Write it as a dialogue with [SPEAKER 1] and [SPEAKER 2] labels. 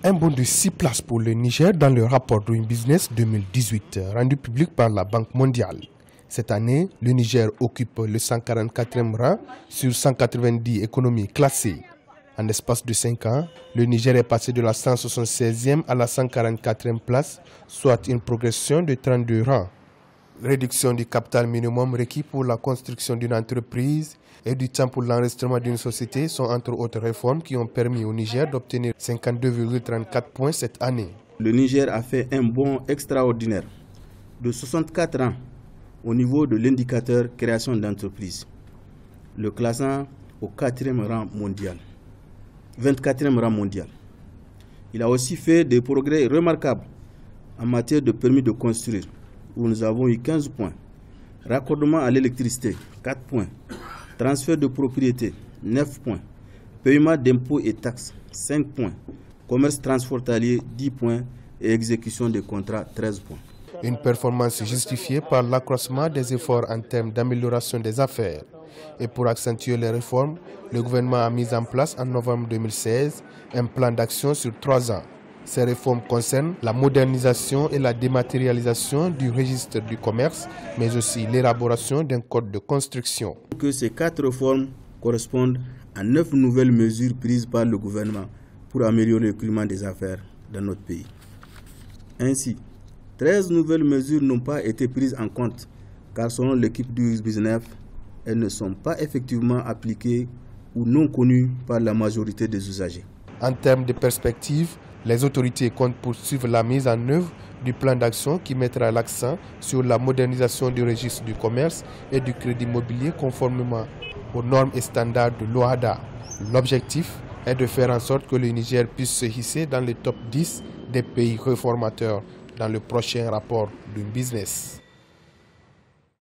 [SPEAKER 1] Un bond de 6 places pour le Niger dans le rapport Doing Business 2018 rendu public par la Banque mondiale. Cette année, le Niger occupe le 144e rang sur 190 économies classées. En l'espace de 5 ans, le Niger est passé de la 176e à la 144e place, soit une progression de 32 rangs. Réduction du capital minimum requis pour la construction d'une entreprise et du temps pour l'enregistrement d'une société sont entre autres réformes qui ont permis au Niger d'obtenir 52,34 points cette année.
[SPEAKER 2] Le Niger a fait un bond extraordinaire de 64 rangs au niveau de l'indicateur création d'entreprise, le classant au 4e rang mondial, 24e rang mondial. Il a aussi fait des progrès remarquables en matière de permis de construire, où nous avons eu 15 points, raccordement à l'électricité, 4 points, transfert de propriété, 9 points, paiement d'impôts et taxes, 5 points, commerce transfrontalier, 10 points et exécution des contrats, 13 points.
[SPEAKER 1] Une performance justifiée par l'accroissement des efforts en termes d'amélioration des affaires. Et pour accentuer les réformes, le gouvernement a mis en place en novembre 2016 un plan d'action sur 3 ans. Ces réformes concernent la modernisation et la dématérialisation du registre du commerce, mais aussi l'élaboration d'un code de construction.
[SPEAKER 2] Que ces 4 réformes correspondent à 9 nouvelles mesures prises par le gouvernement pour améliorer le climat des affaires dans notre pays. Ainsi, 13 nouvelles mesures n'ont pas été prises en compte, car selon l'équipe du Business, elles ne sont pas effectivement appliquées ou non connues par la majorité des usagers.
[SPEAKER 1] En termes de perspective, les autorités comptent poursuivre la mise en œuvre du plan d'action qui mettra l'accent sur la modernisation du registre du commerce et du crédit immobilier conformément aux normes et standards de l'OHADA. L'objectif est de faire en sorte que le Niger puisse se hisser dans le top 10 des pays réformateurs dans le prochain rapport Doing Business.